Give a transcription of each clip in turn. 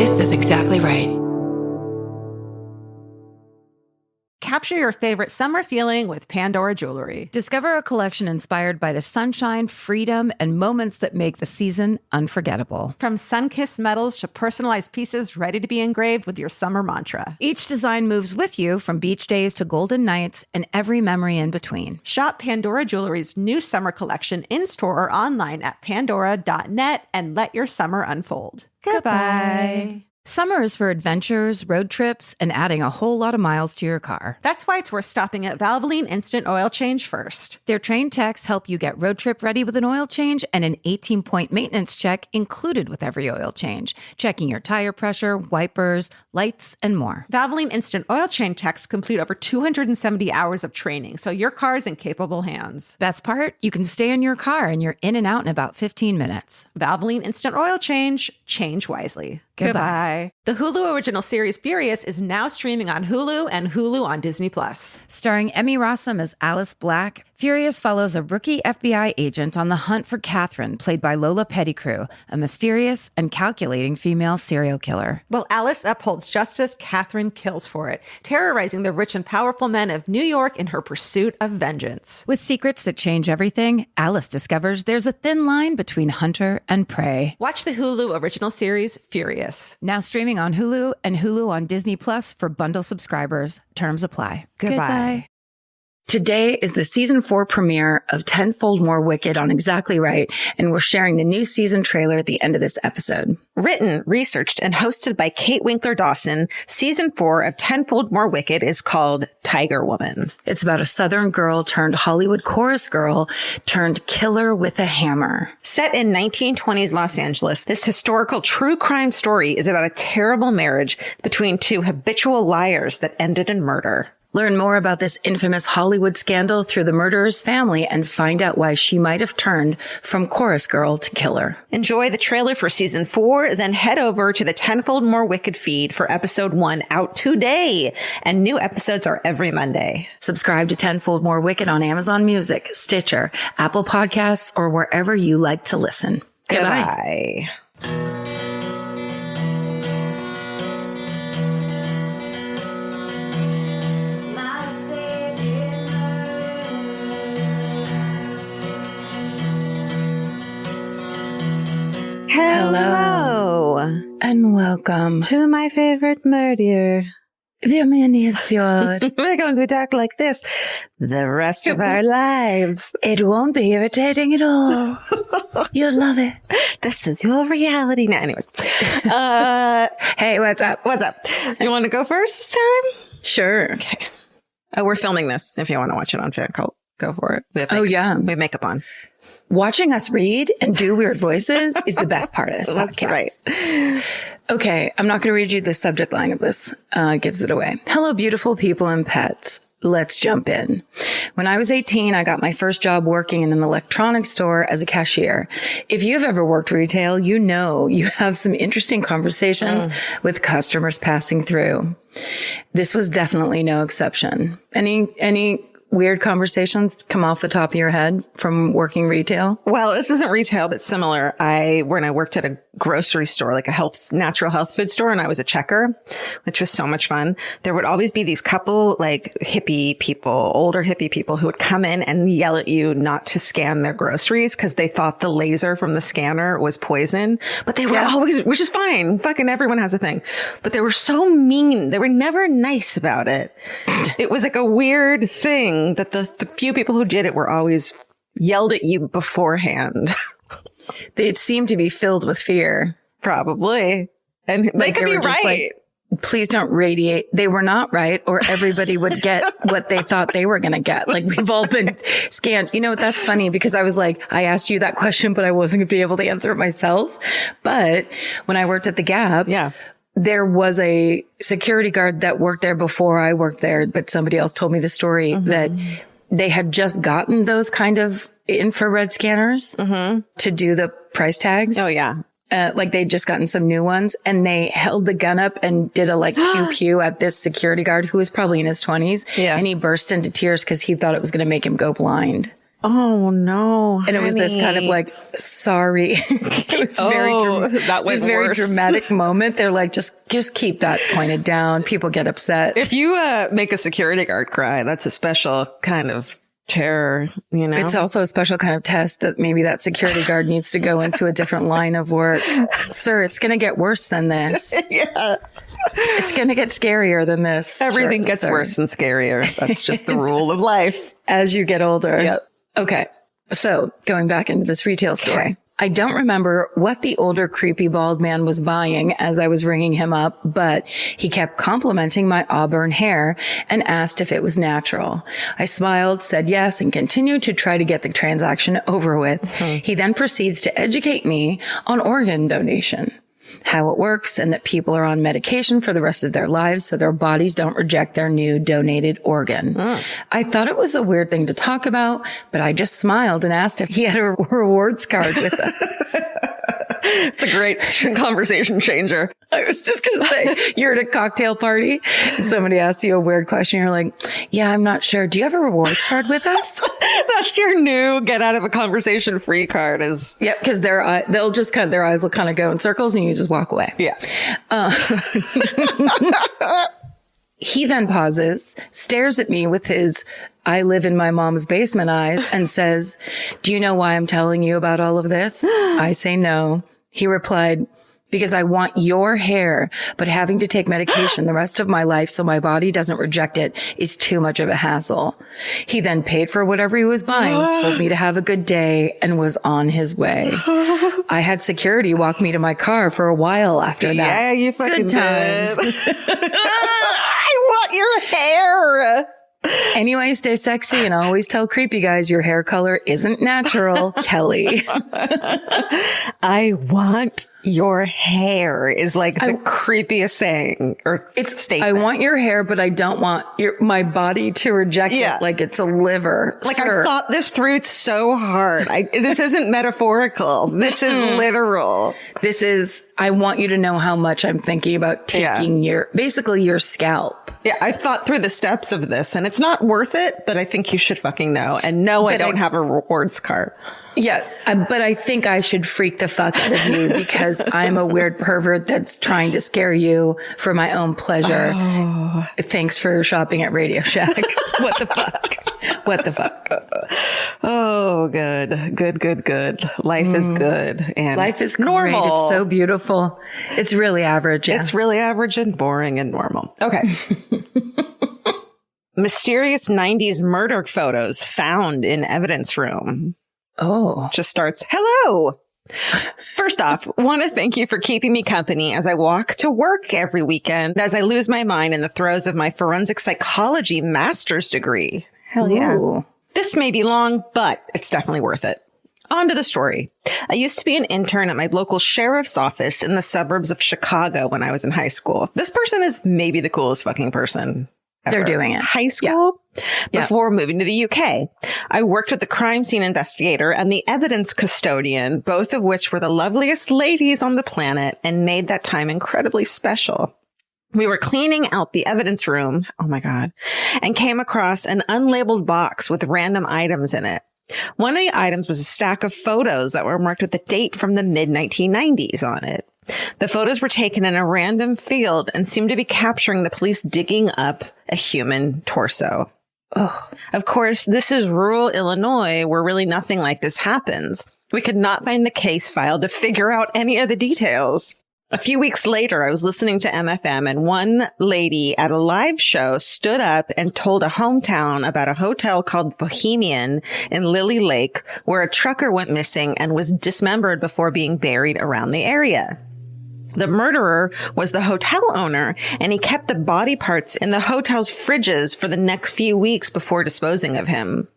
This is exactly right. Capture your favorite summer feeling with Pandora Jewelry. Discover a collection inspired by the sunshine, freedom, and moments that make the season unforgettable. From sun-kissed metals to personalized pieces ready to be engraved with your summer mantra. Each design moves with you from beach days to golden nights and every memory in between. Shop Pandora Jewelry's new summer collection in-store or online at pandora.net and let your summer unfold. Goodbye. Summer is for adventures, road trips, and adding a whole lot of miles to your car. That's why it's worth stopping at Valvoline Instant Oil Change first. Their trained techs help you get road trip ready with an oil change and an 18-point maintenance check included with every oil change, checking your tire pressure, wipers, lights, and more. Valvoline Instant Oil Change techs complete over 270 hours of training, so your car's in capable hands. Best part? You can stay in your car and you're in and out in about 15 minutes. Valvoline Instant Oil Change. Change wisely. Goodbye. The Hulu original series Furious is now streaming on Hulu and Hulu on Disney+. Starring Emmy Rossum as Alice Black, Furious follows a rookie FBI agent on the hunt for Catherine, played by Lola Pettigrew, a mysterious and calculating female serial killer. While Alice upholds justice, Catherine kills for it, terrorizing the rich and powerful men of New York in her pursuit of vengeance. With secrets that change everything, Alice discovers there's a thin line between hunter and prey. Watch the Hulu original series Furious. Now streaming on Hulu and Hulu on Disney Plus for bundle subscribers. Terms apply. Goodbye. Today is the season 4 premiere of Tenfold More Wicked on Exactly Right, and we're sharing the new season trailer at the end of this episode. Written, researched, and hosted by Kate Winkler-Dawson, season 4 of Tenfold More Wicked is called Tiger Woman. It's about a Southern girl turned Hollywood chorus girl turned killer with a hammer. Set in 1920s Los Angeles, this historical true crime story is about a terrible marriage between two habitual liars that ended in murder. Learn more about this infamous Hollywood scandal through the murderer's family and find out why she might have turned from chorus girl to killer. Enjoy the trailer for season 4, then head over to the Tenfold More Wicked feed for episode 1 out today. And new episodes are every Monday. Subscribe to Tenfold More Wicked on Amazon Music, Stitcher, Apple Podcasts, or wherever you like to listen. Goodbye. Hello. And welcome To my favorite murder. the Minisode. We're going to talk like this the rest of our lives. It won't be irritating at all. You'll love it. This is your reality now. Anyways. Hey, what's up? What's up? You want to go first this time? Sure. Okay. Oh, we're filming this. If you want to watch it on FanCult, go for it. We have yeah. We have makeup on. Watching us read and do weird voices is the best part of this That's podcast. right. Okay, I'm not going to read you the subject line of this. Gives it away. Hello, beautiful people and pets. Let's jump in. When I was 18, I got my first job working in an electronics store as a cashier. If you've ever worked retail, you know you have some interesting conversations with customers passing through. This was definitely no exception. Any weird conversations come off the top of your head from working retail? Well, this isn't retail, but similar. When I worked at a grocery store, like a natural health food store, and I was a checker, which was so much fun. There would always be these couple like older hippie people who would come in and yell at you not to scan their groceries because they thought the laser from the scanner was poison. But they were always, which is fine. Fucking everyone has a thing. But they were so mean. They were never nice about it. It was like a weird thing that the few people who did it were always yelled at you beforehand. They seemed to be filled with fear. Probably. And they could be right. Like, please don't radiate. They were not right, or everybody would get what they thought they were going to get. Like, we've all been scanned. You know, that's funny because I was like, I asked you that question, but I wasn't going to be able to answer it myself. But when I worked at the Gap, there was a security guard that worked there before I worked there, but somebody else told me the story that they had just gotten those kind of infrared scanners to do the price tags. Oh, yeah. Like they'd just gotten some new ones, and they held the gun up and did a like pew pew at this security guard who was probably in his 20s. Yeah. And he burst into tears because he thought it was going to make him go blind. Oh no. And it was this kind of like, sorry. It was that was very worse. dramatic moment. They're like, just keep that pointed down. People get upset. If you make a security guard cry, that's a special kind of terror, you know? It's also a special kind of test that maybe that security guard needs to go into a different line of work. Sir, it's going to get worse than this. Yeah. It's going to get scarier than this. Everything gets worse and scarier. That's just the rule of life. As you get older. Yep. Okay. So going back into this retail store. Okay. I don't remember what the older creepy bald man was buying as I was ringing him up, but he kept complimenting my auburn hair and asked if it was natural. I smiled, said yes, and continued to try to get the transaction over with. Mm-hmm. He then proceeds to educate me on organ donation, how it works, and that people are on medication for the rest of their lives so their bodies don't reject their new donated organ. I thought it was a weird thing to talk about, but I just smiled and asked if he had a rewards card with us. It's a great conversation changer. I was just going to say, you're at a cocktail party and somebody asks you a weird question. You're like, yeah, I'm not sure. Do you have a rewards card with us? That's your new get out of a conversation free card is. Yep. Because their eyes will kind of go in circles and you just walk away. Yeah. He then pauses, stares at me with his I live in my mom's basement eyes and says, do you know why I'm telling you about all of this? I say no. He replied, because I want your hair, but having to take medication the rest of my life so my body doesn't reject it is too much of a hassle. He then paid for whatever he was buying, told me to have a good day, and was on his way. I had security walk me to my car for a while after that. Yeah, you fucking good times. I want your hair. Anyway, stay sexy and always tell creepy guys your hair color isn't natural, Kelly. I want your hair is like the creepiest saying or statement. I want your hair, but I don't want my body to reject it like it's a liver. Like Sir. I thought this through so hard. This isn't metaphorical. This is literal. This is, I want you to know how much I'm thinking about taking basically your scalp. Yeah, I thought through the steps of this and it's not worth it, but I think you should fucking know. And no, I don't have a rewards card. Yes, but I think I should freak the fuck out of you because I'm a weird pervert that's trying to scare you for my own pleasure. Oh. Thanks for shopping at Radio Shack. What the fuck? What the fuck? Oh, good. Life is good. And life is normal. Great. It's so beautiful. It's really average. Yeah. It's really average and boring and normal. Okay. Mysterious 90s murder photos found in evidence room. Oh. Just starts, hello. First off, want to thank you for keeping me company as I walk to work every weekend as I lose my mind in the throes of my forensic psychology master's degree. Hell yeah. Ooh. This may be long, but it's definitely worth it. On to the story. I used to be an intern at my local sheriff's office in the suburbs of Chicago when I was in high school. This person is maybe the coolest fucking person ever. They're doing it. High school? Yeah. Before moving to the UK. I worked with the crime scene investigator and the evidence custodian, both of which were the loveliest ladies on the planet and made that time incredibly special. We were cleaning out the evidence room, oh my God, and came across an unlabeled box with random items in it. One of the items was a stack of photos that were marked with a date from the mid-1990s on it. The photos were taken in a random field and seemed to be capturing the police digging up a human torso. Oh, of course, this is rural Illinois where really nothing like this happens. We could not find the case file to figure out any of the details. A few weeks later, I was listening to MFM and one lady at a live show stood up and told a hometown about a hotel called Bohemian in Lily Lake where a trucker went missing and was dismembered before being buried around the area. The murderer was the hotel owner, and he kept the body parts in the hotel's fridges for the next few weeks before disposing of him.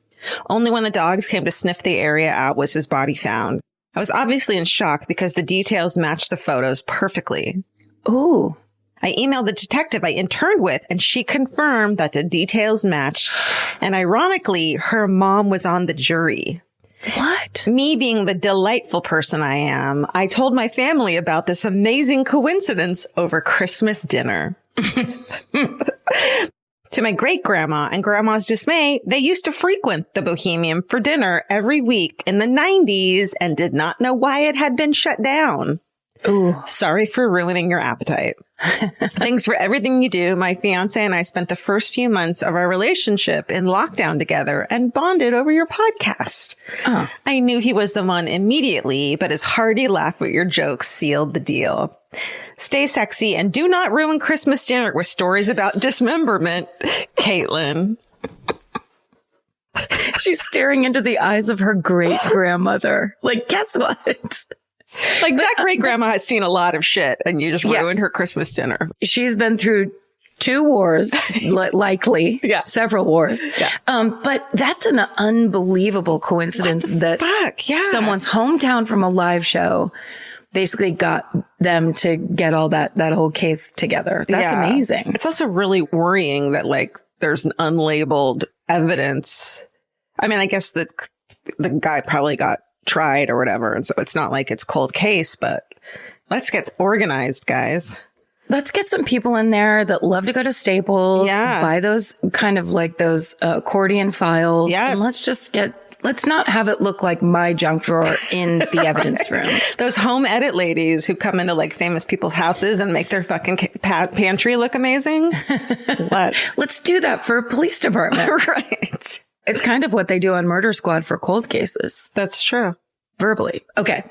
Only when the dogs came to sniff the area out was his body found. I was obviously in shock because the details matched the photos perfectly. Ooh. I emailed the detective I interned with, and she confirmed that the details matched. And ironically, her mom was on the jury. What? Me being the delightful person I am, I told my family about this amazing coincidence over Christmas dinner. To my great-grandma and grandma's dismay, they used to frequent the Bohemian for dinner every week in the 90s and did not know why it had been shut down. Ooh. Sorry for ruining your appetite. Thanks for everything you do. My fiance and I spent the first few months of our relationship in lockdown together and bonded over your podcast. Oh. I knew he was the one immediately, but his hearty laugh at your jokes sealed the deal. Stay sexy and do not ruin Christmas dinner with stories about dismemberment, Caitlin. She's staring into the eyes of her great grandmother. Like, guess what? Like, that great grandma has seen a lot of shit and you just ruined her Christmas dinner. She's been through 2 wars, likely. Yeah. Several wars. Yeah. But that's an unbelievable coincidence that someone's hometown from a live show basically got them to get all that whole case together. That's amazing. It's also really worrying that, like, there's an unlabeled evidence. I mean, I guess that the guy probably got tried or whatever. And so it's not like it's cold case, but let's get organized, guys. Let's get some people in there that love to go to Staples, buy those kind of like those accordion files. Yes. And let's not have it look like my junk drawer in the evidence room. Those home edit ladies who come into like famous people's houses and make their fucking pantry look amazing. Let's do that for police departments. Right. It's kind of what they do on Murder Squad for cold cases. That's true. Verbally. Okay.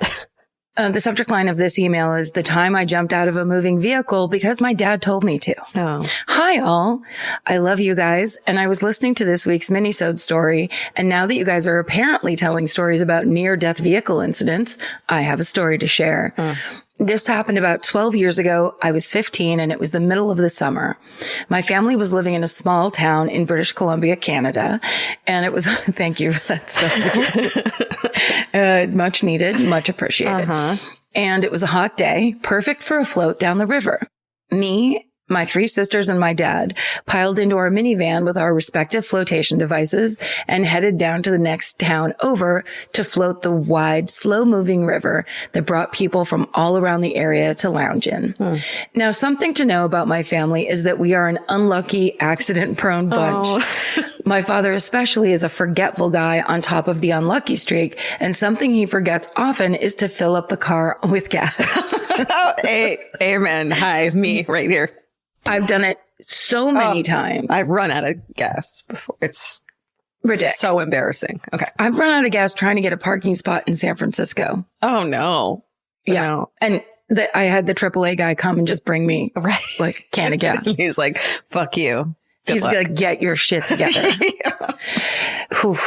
The subject line of this email is the time I jumped out of a moving vehicle because my dad told me to. Oh. Hi, all. I love you guys. And I was listening to this week's Minisode story. And now that you guys are apparently telling stories about near-death vehicle incidents, I have a story to share. This happened about 12 years ago. I was 15 and it was the middle of the summer. My family was living in a small town in British Columbia, Canada. And it was, thank you for that specification. Much needed, much appreciated. And it was a hot day, perfect for a float down the river. Me, my 3 sisters and my dad piled into our minivan with our respective flotation devices and headed down to the next town over to float the wide, slow-moving river that brought people from all around the area to lounge in. Now, something to know about my family is that we are an unlucky, accident-prone bunch. My father especially is a forgetful guy on top of the unlucky streak, and something he forgets often is to fill up the car with gas. Amen. Hi, me right here. I've done it so many times. I've run out of gas before. It's ridiculous. So embarrassing. Okay. I've run out of gas trying to get a parking spot in San Francisco. Oh, no. Yeah. No. And I had the AAA guy come and just bring me like a can of gas. He's like, fuck you. He's going to get your shit together. Whew.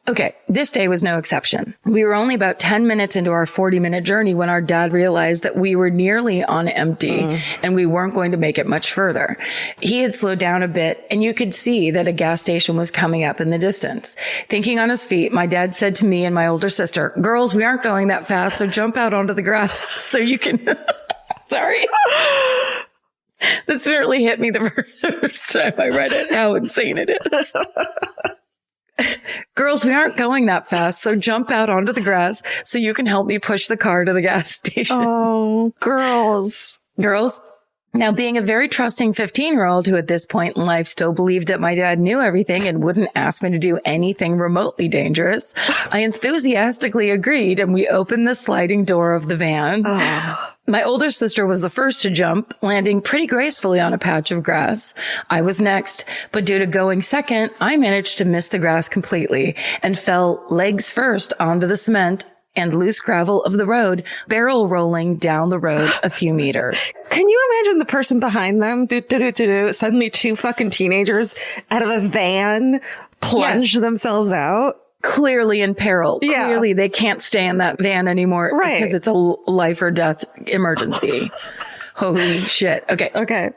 Okay. This day was no exception. We were only about 10 minutes into our 40-minute journey when our dad realized that we were nearly on empty and we weren't going to make it much further. He had slowed down a bit and you could see that a gas station was coming up in the distance. Thinking on his feet, my dad said to me and my older sister, "Girls, we aren't going that fast, so jump out onto the grass so you can..." Sorry. That certainly hit me the first time I read it, how insane it is. "Girls, we aren't going that fast, so jump out onto the grass so you can help me push the car to the gas station." Oh, girls. Now, being a very trusting 15-year-old who at this point in life still believed that my dad knew everything and wouldn't ask me to do anything remotely dangerous, I enthusiastically agreed and we opened the sliding door of the van. My older sister was the first to jump, landing pretty gracefully on a patch of grass. I was next, but due to going second, I managed to miss the grass completely and fell legs first onto the cement and loose gravel of the road, barrel rolling down the road a few meters. Can you imagine the person behind them? Suddenly 2 fucking teenagers out of a van plunge themselves out. Clearly in peril. Yeah. Clearly they can't stay in that van anymore because it's a life or death emergency. Holy shit. Okay.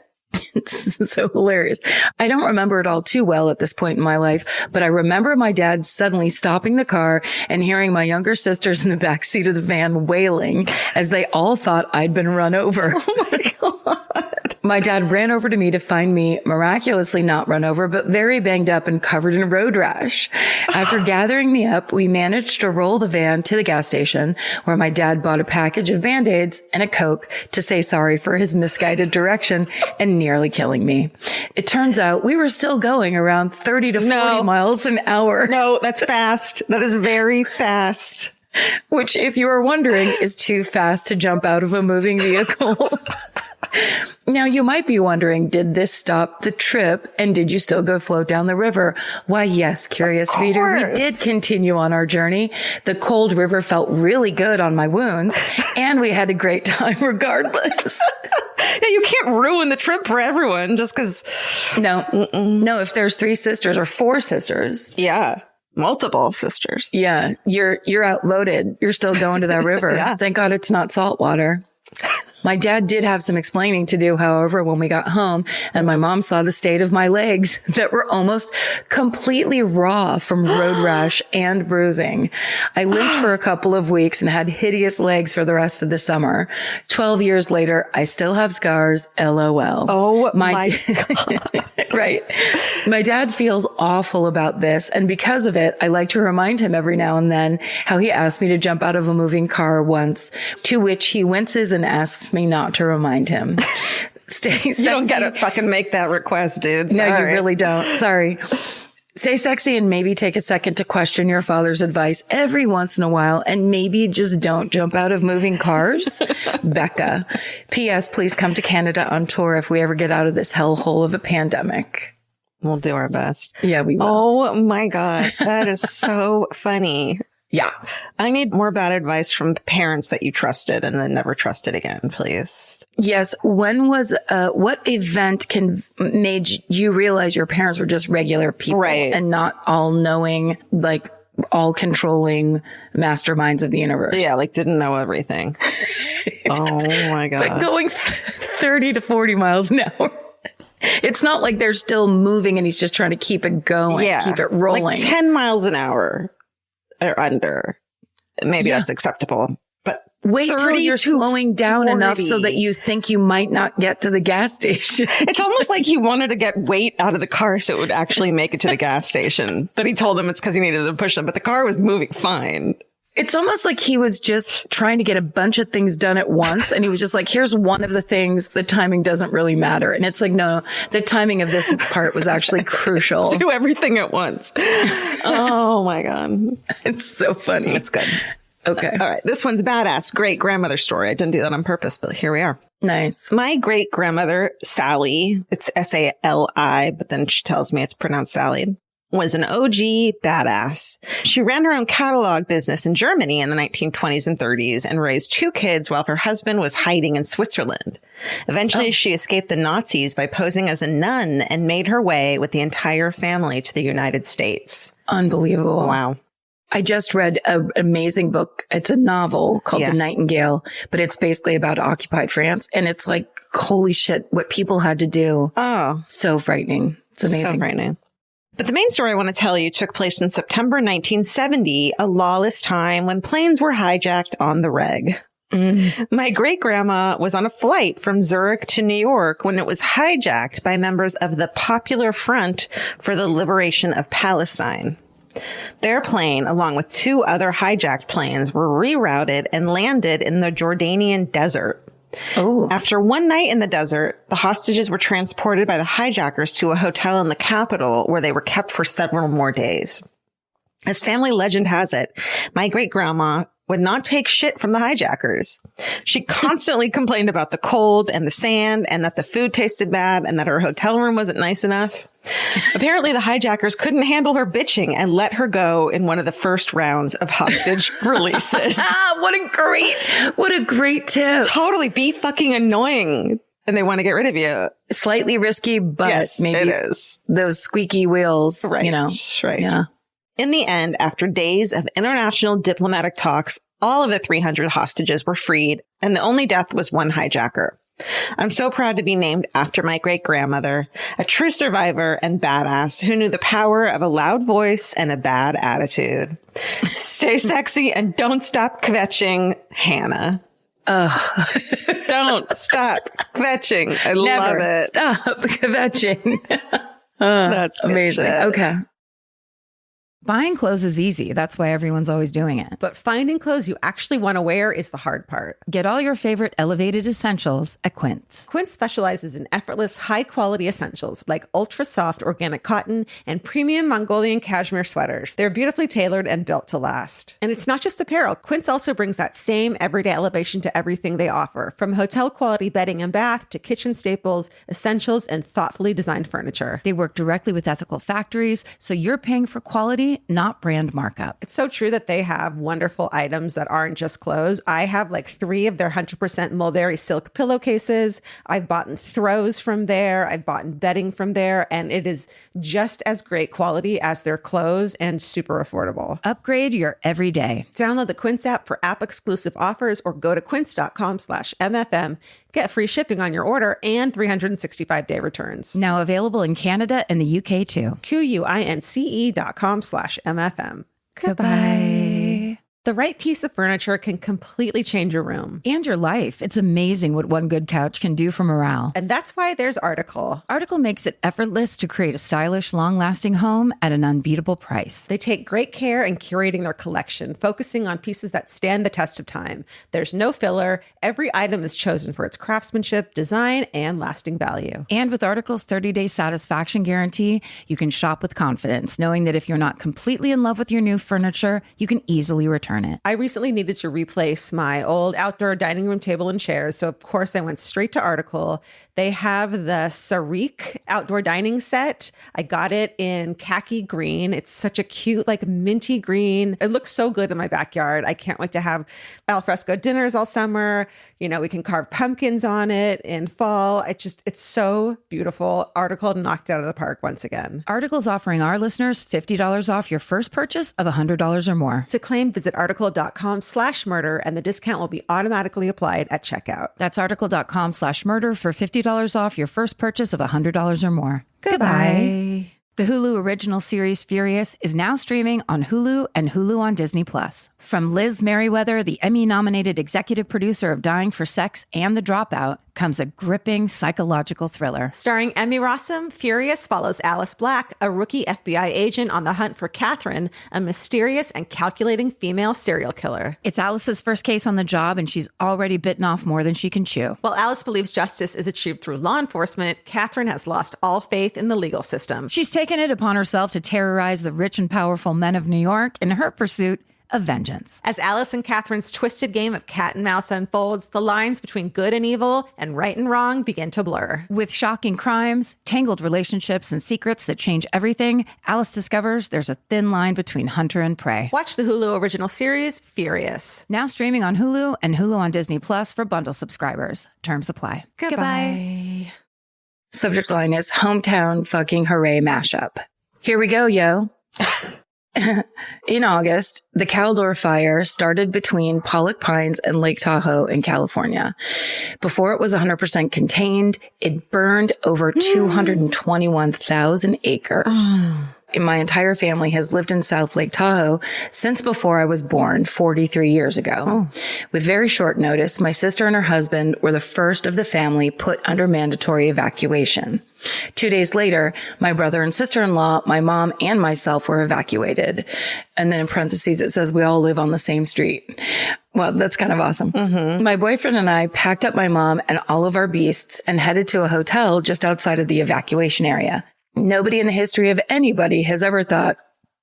It's so hilarious. I don't remember it all too well at this point in my life, but I remember my dad suddenly stopping the car and hearing my younger sisters in the back seat of the van wailing as they all thought I'd been run over. Oh my God. My dad ran over to me to find me miraculously not run over, but very banged up and covered in road rash. After gathering me up, we managed to roll the van to the gas station where my dad bought a package of Band-Aids and a Coke to say sorry for his misguided direction and nearly killing me. It turns out we were still going around 30 to 40 miles an hour. No, that's fast. That is very fast. Which, if you are wondering, is too fast to jump out of a moving vehicle. Now, you might be wondering, did this stop the trip and did you still go float down the river? Why, yes, curious reader, we did continue on our journey. The cold river felt really good on my wounds and we had a great time regardless. Yeah, you can't ruin the trip for everyone just because. No, if there's 3 sisters or 4 sisters. Yeah. Multiple sisters. Yeah. You're outvoted. You're still going to that river. Yeah. Thank God it's not salt water. My dad did have some explaining to do, however, when we got home and my mom saw the state of my legs that were almost completely raw from road rash and bruising. I limped for a couple of weeks and had hideous legs for the rest of the summer. 12 years later, I still have scars. LOL. Oh my God. Right. My dad feels awful about this. And because of it, I like to remind him every now and then how he asked me to jump out of a moving car once, to which he winces and asks me not to remind him. Stay sexy. You don't get to fucking make that request, dude. Sorry. No, you really don't. Sorry. Stay sexy and maybe take a second to question your father's advice every once in a while and maybe just don't jump out of moving cars. Becca. P.S. Please come to Canada on tour if we ever get out of this hellhole of a pandemic. We'll do our best. Yeah, we will. Oh my God. That is so funny. Yeah. I need more bad advice from parents that you trusted and then never trusted again, please. Yes. When was, what event made you realize your parents were just regular people and not all knowing, like all controlling masterminds of the universe? Yeah. Like didn't know everything. Oh my God. But going 30 to 40 miles an hour. It's not like they're still moving and he's just trying to keep it going, keep it rolling. Like 10 miles an hour. Or under. Maybe that's acceptable. But wait till you're slowing down enough so that you think you might not get to the gas station. It's almost like he wanted to get weight out of the car so it would actually make it to the gas station. But he told him it's because he needed to push them. But the car was moving fine. It's almost like he was just trying to get a bunch of things done at once. And he was just like, here's one of the things. The timing doesn't really matter. And it's like, no, the timing of this part was actually crucial. Do everything at once. Oh my God. It's so funny. It's good. Okay. All right. This one's badass. Great grandmother story. I didn't do that on purpose, but here we are. Nice. My great grandmother, Sally, it's S-A-L-I, but then she tells me it's pronounced Sally, was an OG badass. She ran her own catalog business in Germany in the 1920s and 30s and raised 2 kids while her husband was hiding in Switzerland. Eventually, she escaped the Nazis by posing as a nun and made her way with the entire family to the United States. Unbelievable. Wow. I just read an amazing book. It's a novel called The Nightingale, but it's basically about occupied France. And it's like, holy shit, what people had to do. Oh. So frightening. It's amazing. So frightening. But the main story I want to tell you took place in September 1970, a lawless time when planes were hijacked on the reg. My great-grandma was on a flight from Zurich to New York when it was hijacked by members of the Popular Front for the Liberation of Palestine. Their plane, along with 2 other hijacked planes, were rerouted and landed in the Jordanian desert. Oh. After one night in the desert, the hostages were transported by the hijackers to a hotel in the capital where they were kept for several more days. As family legend has it, my great-grandma would not take shit from the hijackers. She constantly complained about the cold and the sand and that the food tasted bad and that her hotel room wasn't nice enough. Apparently, the hijackers couldn't handle her bitching and let her go in one of the first rounds of hostage releases. What a great tip. Totally be fucking annoying. And they want to get rid of you. Slightly risky, but yes, maybe it is. Those squeaky wheels, right, you know. Right. Yeah. In the end, after days of international diplomatic talks, all of the 300 hostages were freed, and the only death was one hijacker. I'm so proud to be named after my great-grandmother, a true survivor and badass who knew the power of a loud voice and a bad attitude. Stay sexy and don't stop kvetching, Hannah. Don't stop kvetching. I love it. Stop kvetching. That's amazing. shit. Okay. Buying clothes is easy. That's why everyone's always doing it. But finding clothes you actually want to wear is the hard part. Get all your favorite elevated essentials at Quince. Quince specializes in effortless, high-quality essentials like ultra-soft organic cotton and premium Mongolian cashmere sweaters. They're beautifully tailored and built to last. And it's not just apparel. Quince also brings that same everyday elevation to everything they offer, from hotel-quality bedding and bath to kitchen staples, essentials, and thoughtfully designed furniture. They work directly with ethical factories, so you're paying for quality, not brand markup. It's so true that they have wonderful items that aren't just clothes. I have like 3 of their 100% mulberry silk pillowcases. I've bought throws from there. I've bought bedding from there. And it is just as great quality as their clothes and super affordable. Upgrade your everyday. Download the Quince app for app-exclusive offers or go to quince.com/MFM. Get free shipping on your order and 365-day returns. Now available in Canada and the UK too. QUINCE.com/MFM. Goodbye. The right piece of furniture can completely change your room. And your life. It's amazing what one good couch can do for morale. And that's why there's Article. Article makes it effortless to create a stylish, long-lasting home at an unbeatable price. They take great care in curating their collection, focusing on pieces that stand the test of time. There's no filler. Every item is chosen for its craftsmanship, design, and lasting value. And with Article's 30-day satisfaction guarantee, you can shop with confidence, knowing that if you're not completely in love with your new furniture, you can easily return it. I recently needed to replace my old outdoor dining room table and chairs, so of course I went straight to Article. They have the Sarik outdoor dining set. I got it in khaki green. It's such a cute, like minty green. It looks so good in my backyard. I can't wait to have alfresco dinners all summer. You know, we can carve pumpkins on it in fall. It's so beautiful. Article knocked it out of the park once again. Article's offering our listeners $50 off your first purchase of $100 or more. To claim, visit article.com/murder, and the discount will be automatically applied at checkout. That's article.com/murder for $50 off your first purchase of $100 or more. Goodbye. The Hulu original series Furious is now streaming on Hulu and Hulu on Disney+. From Liz Merriweather, the Emmy-nominated executive producer of Dying for Sex and The Dropout, comes a gripping psychological thriller. Starring Emmy Rossum, Furious follows Alice Black, a rookie FBI agent on the hunt for Catherine, a mysterious and calculating female serial killer. It's Alice's first case on the job, and she's already bitten off more than she can chew. While Alice believes justice is achieved through law enforcement, Catherine has lost all faith in the legal system. She's taken it upon herself to terrorize the rich and powerful men of New York in her pursuit of vengeance. As Alice and Catherine's twisted game of cat and mouse unfolds, the lines between good and evil and right and wrong begin to blur. With shocking crimes, tangled relationships, and secrets that change everything, Alice discovers there's a thin line between hunter and prey. Watch the Hulu original series, Furious. Now streaming on Hulu and Hulu on Disney Plus for bundle subscribers. Terms apply. Goodbye. Subject line is hometown fucking hooray mashup. Here we go, yo. In August, the Caldor fire started between Pollock Pines and Lake Tahoe in California. Before it was 100% contained, it burned over 221,000 acres. My entire family has lived in South Lake Tahoe since before I was born 43 years ago. With very short notice, my sister and her husband were the first of the family put under mandatory evacuation. 2 days later, my brother and sister-in-law, my mom, and myself were evacuated. And then in parentheses, it says we all live on the same street. Well, that's kind of awesome. My boyfriend and I packed up my mom and all of our beasts and headed to a hotel just outside of the evacuation area. Nobody in the history of anybody has ever thought,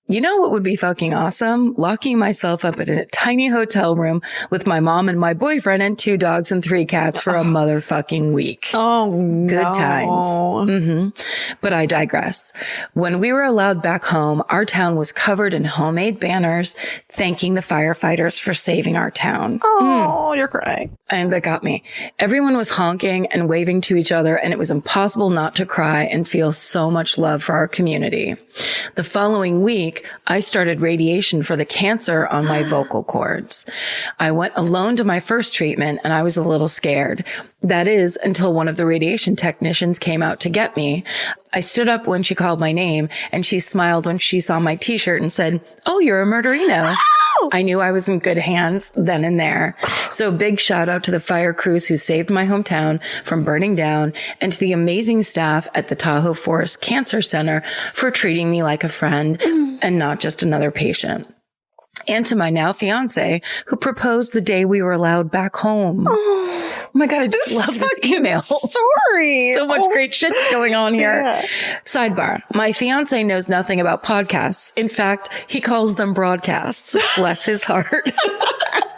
you know what would be fucking awesome? Locking myself up in a tiny hotel room with my mom and my boyfriend and 2 dogs and 3 cats for a motherfucking week. Oh, Good times. But I digress. When we were allowed back home, our town was covered in homemade banners thanking the firefighters for saving our town. Oh, you're crying. And that got me. Everyone was honking and waving to each other, and it was impossible not to cry and feel so much love for our community. The following week, I started radiation for the cancer on my vocal cords. I went alone to my first treatment, and I was a little scared. That is until one of the radiation technicians came out to get me. I stood up when she called my name, and she smiled when she saw my t-shirt and said, "Oh, you're a murderino." I knew I was in good hands then and there. So big shout out to the fire crews who saved my hometown from burning down, and to the amazing staff at the Tahoe Forest Cancer Center for treating me like a friend and not just another patient. And to my now fiance, who proposed the day we were allowed back home. Oh my God, I just love this email. Story. So much great shit's going on here. Yeah. Sidebar. My fiance knows nothing about podcasts. In fact, he calls them broadcasts. Bless his heart.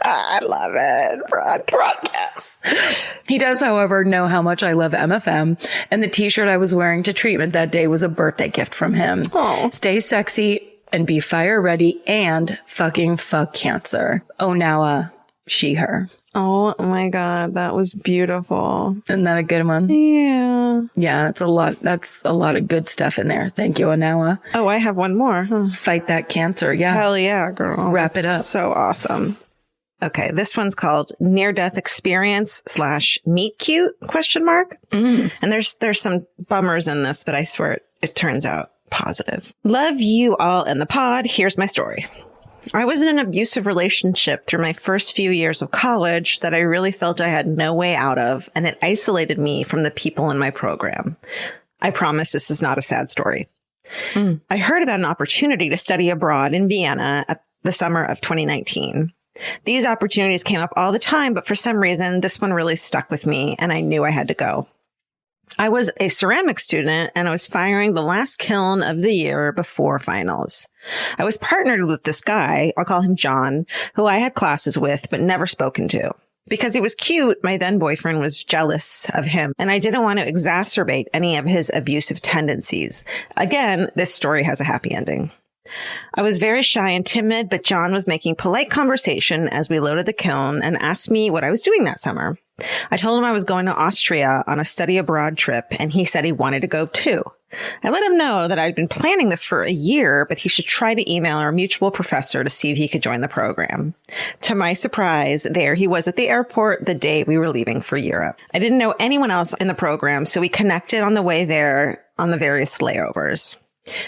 I love it. Broadcasts. He does, however, know how much I love MFM, and the t-shirt I was wearing to treatment that day was a birthday gift from him. Oh. Stay sexy and be fire ready and fucking fuck cancer. Oh, now, she, her. Oh my God. That was beautiful. Isn't that a good one? Yeah. Yeah, that's a lot of good stuff in there. Thank you, Anawa. Oh, I have one more. Huh? Fight that cancer. Yeah. Hell yeah, girl. Wrap it up. So awesome. Okay. This one's called near-death experience / meet cute ? And there's some bummers in this, but I swear it turns out positive. Love you all in the pod. Here's my story. I was in an abusive relationship through my first few years of college that I really felt I had no way out of, and it isolated me from the people in my program. I promise this is not a sad story. I heard about an opportunity to study abroad in Vienna at the summer of 2019. These opportunities came up all the time, but for some reason, this one really stuck with me, and I knew I had to go. I was a ceramics student, and I was firing the last kiln of the year before finals. I was partnered with this guy, I'll call him John, who I had classes with but never spoken to. Because he was cute, my then boyfriend was jealous of him, and I didn't want to exacerbate any of his abusive tendencies. Again, this story has a happy ending. I was very shy and timid, but John was making polite conversation as we loaded the kiln and asked me what I was doing that summer. I told him I was going to Austria on a study abroad trip, and he said he wanted to go too. I let him know that I'd been planning this for a year, but he should try to email our mutual professor to see if he could join the program. To my surprise, there he was at the airport the day we were leaving for Europe. I didn't know anyone else in the program, so we connected on the way there on the various layovers.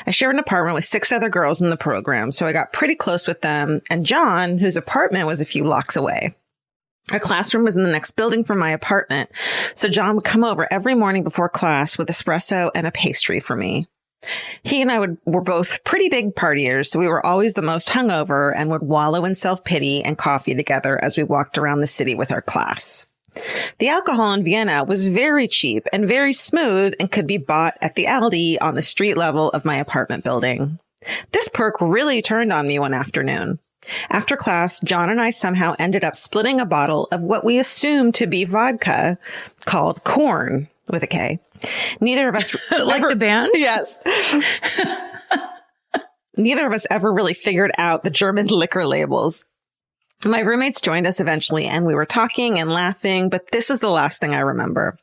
I shared an apartment with 6 other girls in the program, so I got pretty close with them, and John, whose apartment was a few blocks away. Our classroom was in the next building from my apartment, so John would come over every morning before class with espresso and a pastry for me. He and I were both pretty big partiers, so we were always the most hungover and would wallow in self-pity and coffee together as we walked around the city with our class. The alcohol in Vienna was very cheap and very smooth and could be bought at the Aldi on the street level of my apartment building. This perk really turned on me one afternoon. After class, John and I somehow ended up splitting a bottle of what we assumed to be vodka called Corn with a K. Neither of us like the band? Yes. Neither of us ever really figured out the German liquor labels. My roommates joined us eventually, and we were talking and laughing, but this is the last thing I remember.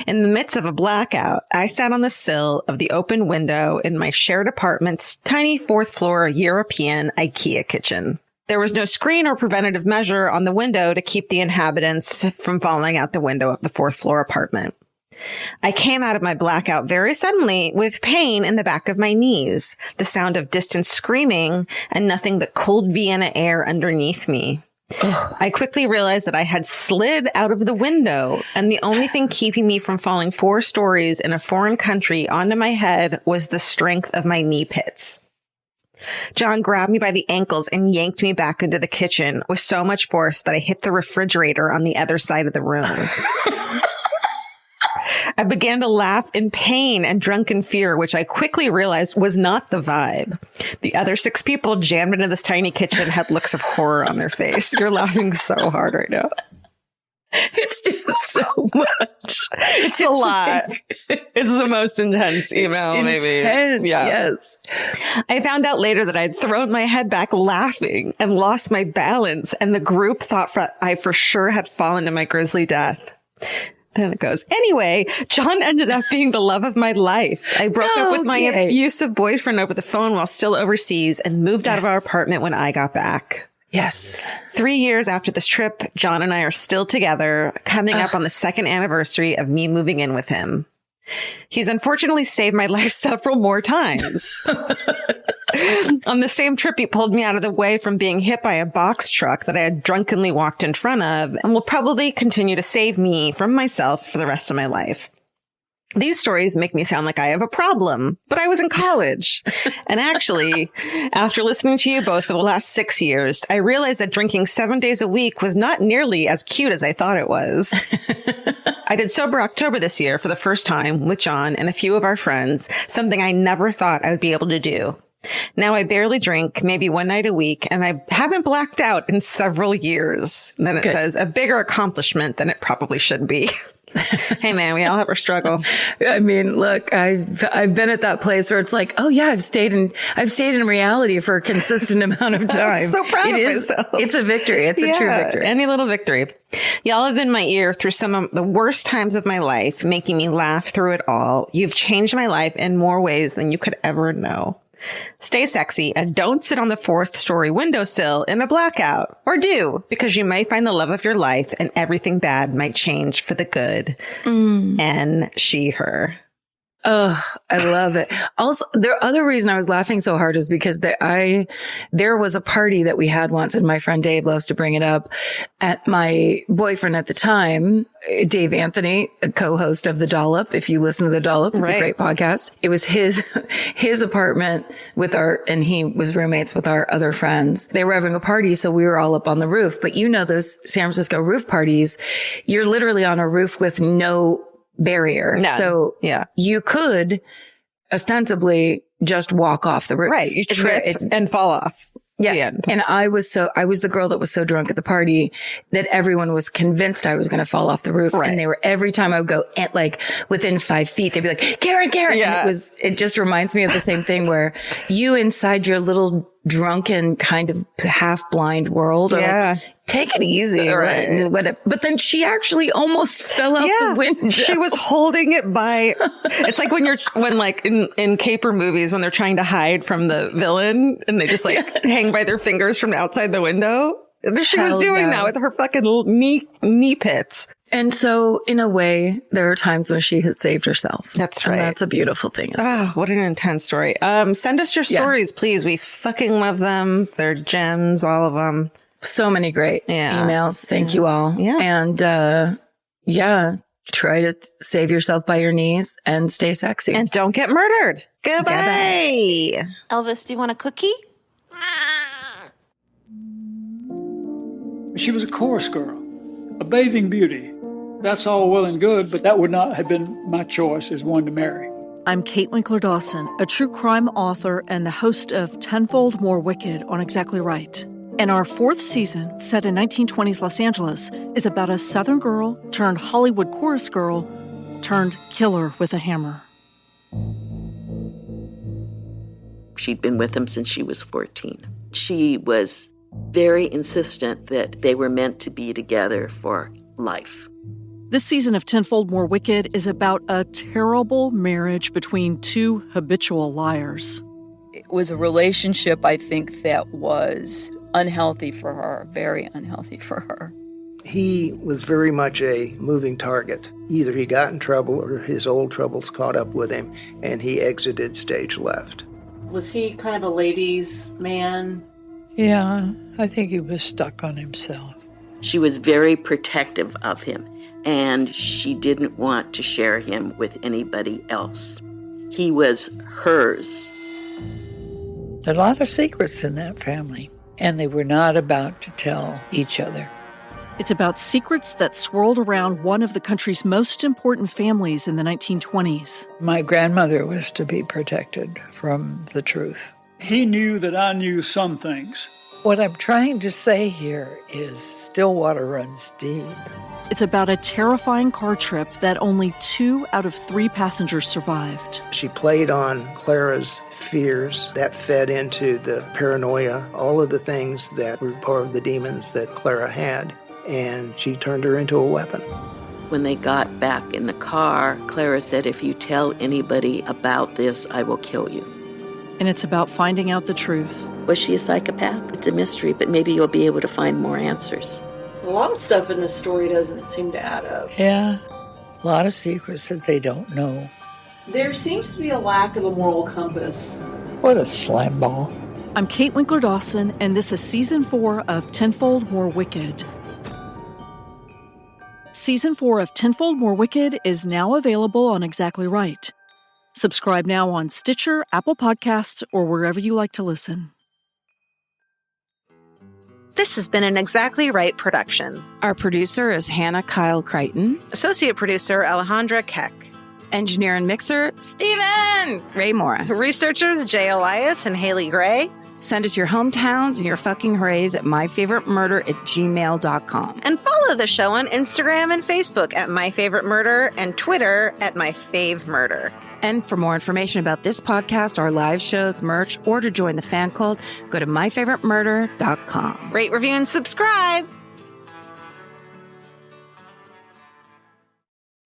In the midst of a blackout, I sat on the sill of the open window in my shared apartment's tiny 4th-floor European IKEA kitchen. There was no screen or preventative measure on the window to keep the inhabitants from falling out the window of the 4th-floor apartment. I came out of my blackout very suddenly with pain in the back of my knees, the sound of distant screaming, and nothing but cold Vienna air underneath me. Ugh. I quickly realized that I had slid out of the window, and the only thing keeping me from falling 4 stories in a foreign country onto my head was the strength of my knee pits. John grabbed me by the ankles and yanked me back into the kitchen with so much force that I hit the refrigerator on the other side of the room. I began to laugh in pain and drunken fear, which I quickly realized was not the vibe. The other 6 people jammed into this tiny kitchen had looks of horror on their face. You're laughing so hard right now. It's just so much. It's a lot. It's the most intense email, maybe. Intense, yeah. Yes. I found out later that I'd thrown my head back laughing and lost my balance, and the group thought I for sure had fallen to my grisly death. Then it goes, anyway, John ended up being the love of my life. I broke up with my abusive boyfriend over the phone while still overseas and moved out of our apartment when I got back. Yes. 3 years after this trip, John and I are still together, coming up on the second anniversary of me moving in with him. He's unfortunately saved my life several more times. On the same trip, he pulled me out of the way from being hit by a box truck that I had drunkenly walked in front of, and will probably continue to save me from myself for the rest of my life. These stories make me sound like I have a problem, but I was in college. And actually, after listening to you both for the last 6 years, I realized that drinking 7 days a week was not nearly as cute as I thought it was. I did Sober October this year for the first time with John and a few of our friends, something I never thought I would be able to do. Now I barely drink, maybe one night a week, and I haven't blacked out in several years. And then it says, a bigger accomplishment than it probably should be. Hey man, we all have our struggle. I mean, look, I've been at that place where it's like, oh yeah, I've stayed in reality for a consistent amount of time. I'm so proud of myself. It's a victory. It's a true victory. Any little victory. Y'all have been my ear through some of the worst times of my life, making me laugh through it all. You've changed my life in more ways than you could ever know. Stay sexy and don't sit on the 4th story windowsill in a blackout. Or do, because you might find the love of your life and everything bad might change for the good. And she, her. Oh, I love it. Also, the other reason I was laughing so hard is because there was a party that we had once, and my friend Dave loves to bring it up, at my boyfriend at the time, Dave Anthony, a co-host of The Dollop. If you listen to The Dollop, it's a great podcast. It was his apartment and he was roommates with our other friends. They were having a party, so we were all up on the roof. But you know, those San Francisco roof parties, you're literally on a roof with no barrier. None. So you could ostensibly just walk off the roof. Right. You trip and fall off. Yes. And I was the girl that was so drunk at the party that everyone was convinced I was going to fall off the roof. Right. And every time I would go at like within 5 feet, they'd be like, Karen. Yeah. And it just reminds me of the same thing where you inside your little drunken kind of half blind world are like, take it easy. Right. But then she actually almost fell out the window. She was holding it by, it's like when like in caper movies, when they're trying to hide from the villain and they just like hang by their fingers from outside the window. She was doing that with her fucking little knee pits. And so in a way, there are times when she has saved herself. That's right. And that's a beautiful thing. What an intense story. Send us your stories, please. We fucking love them. They're gems, all of them. So many great emails. Thank you all. Yeah. And, try to save yourself by your knees and stay sexy. And don't get murdered. Goodbye. Elvis, do you want a cookie? She was a chorus girl, a bathing beauty. That's all well and good, but that would not have been my choice as one to marry. I'm Kate Winkler-Dawson, a true crime author and the host of Tenfold More Wicked on Exactly Right. And our 4th season, set in 1920s Los Angeles, is about a Southern girl turned Hollywood chorus girl turned killer with a hammer. She'd been with him since she was 14. She was very insistent that they were meant to be together for life. This season of Tenfold More Wicked is about a terrible marriage between two habitual liars. It was a relationship, I think, that was unhealthy for her, very unhealthy for her. He was very much a moving target. Either he got in trouble or his old troubles caught up with him, and he exited stage left. Was he kind of a ladies' man? Yeah, I think he was stuck on himself. She was very protective of him, and she didn't want to share him with anybody else. He was hers. A lot of secrets in that family, and they were not about to tell each other. It's about secrets that swirled around one of the country's most important families in the 1920s. My grandmother was to be protected from the truth. He knew that I knew some things. What I'm trying to say here is still water runs deep. It's about a terrifying car trip that only 2 out of 3 passengers survived. She played on Clara's fears that fed into the paranoia, all of the things that were part of the demons that Clara had, and she turned her into a weapon. When they got back in the car, Clara said, "If you tell anybody about this, I will kill you." And it's about finding out the truth Was she a psychopath? It's a mystery, but maybe you'll be able to find more answers. A lot of stuff in this story doesn't seem to add up. Yeah, a lot of secrets that they don't know. There seems to be a lack of a moral compass. What a slam ball. I'm Kate Winkler-Dawson, and this is Season 4 of Tenfold More Wicked. Season 4 of Tenfold More Wicked is now available on Exactly Right. Subscribe now on Stitcher, Apple Podcasts, or wherever you like to listen. This has been an Exactly Right production. Our producer is Hannah Kyle Crichton. Associate producer, Alejandra Keck. Engineer and mixer, Steven Ray Morris. Researchers, Jay Elias and Haley Gray. Send us your hometowns and your fucking hoorays at myfavoritemurder@gmail.com. And follow the show on Instagram and Facebook at myfavoritemurder and Twitter at myfavemurder. And for more information about this podcast, our live shows, merch, or to join the fan cult, go to myfavoritemurder.com. Rate, review, and subscribe.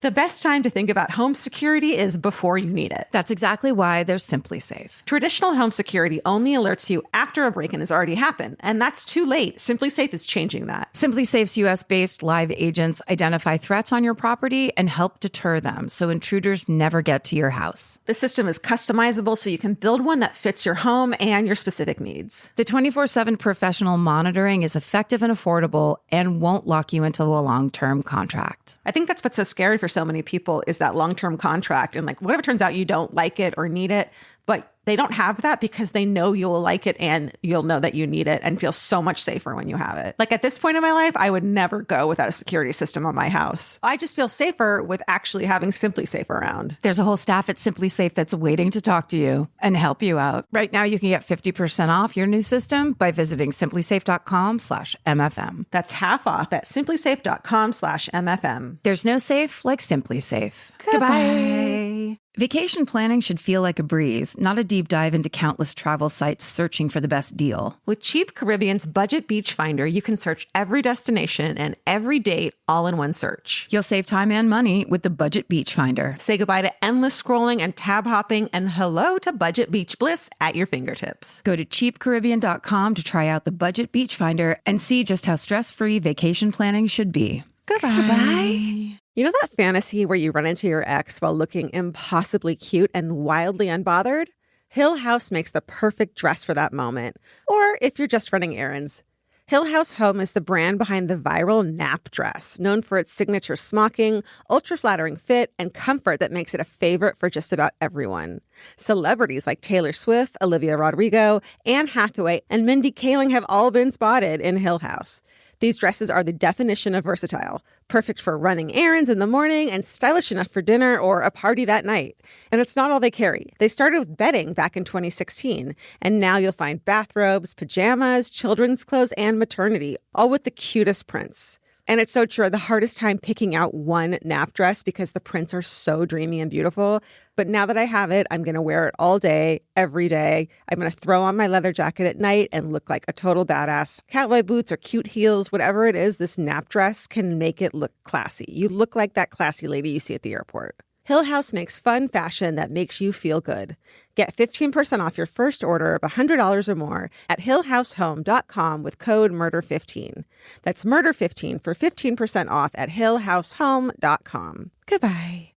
The best time to think about home security is before you need it. That's exactly why they're Simply Safe. Traditional home security only alerts you after a break-in has already happened, and that's too late. Simply Safe is changing that. Simply Safe's US-based live agents identify threats on your property and help deter them so intruders never get to your house. The system is customizable so you can build one that fits your home and your specific needs. The 24/7 professional monitoring is effective and affordable and won't lock you into a long-term contract. I think that's what's so scary for so many people is that long-term contract. And like, what if it turns out you don't like it or need it, but they don't have that because they know you'll like it and you'll know that you need it and feel so much safer when you have it. Like at this point in my life, I would never go without a security system on my house. I just feel safer with actually having Simply Safe around. There's a whole staff at Simply Safe that's waiting to talk to you and help you out. Right now, you can get 50% off your new system by visiting simplysafe.com/MFM. That's half off at simplysafe.com/MFM. There's no safe like Simply Safe. Goodbye. Vacation planning should feel like a breeze, not a deep dive into countless travel sites searching for the best deal. With Cheap Caribbean's Budget Beach Finder, you can search every destination and every date all in one search. You'll save time and money with the Budget Beach Finder. Say goodbye to endless scrolling and tab hopping and hello to Budget Beach Bliss at your fingertips. Go to cheapcaribbean.com to try out the Budget Beach Finder and see just how stress-free vacation planning should be. Goodbye. You know that fantasy where you run into your ex while looking impossibly cute and wildly unbothered? Hill House makes the perfect dress for that moment. Or if you're just running errands. Hill House Home is the brand behind the viral nap dress, known for its signature smocking, ultra-flattering fit, and comfort that makes it a favorite for just about everyone. Celebrities like Taylor Swift, Olivia Rodrigo, Anne Hathaway, and Mindy Kaling have all been spotted in Hill House. These dresses are the definition of versatile, perfect for running errands in the morning and stylish enough for dinner or a party that night. And it's not all they carry. They started with bedding back in 2016, and now you'll find bathrobes, pajamas, children's clothes, and maternity, all with the cutest prints. And it's so true. The hardest time picking out one nap dress because the prints are so dreamy and beautiful. But now that I have it, I'm going to wear it all day, every day. I'm going to throw on my leather jacket at night and look like a total badass. Cowboy boots or cute heels, whatever it is, this nap dress can make it look classy. You look like that classy lady you see at the airport. Hill House makes fun fashion that makes you feel good. Get 15% off your first order of $100 or more at hillhousehome.com with code MURDER15. That's MURDER15 for 15% off at hillhousehome.com. Goodbye.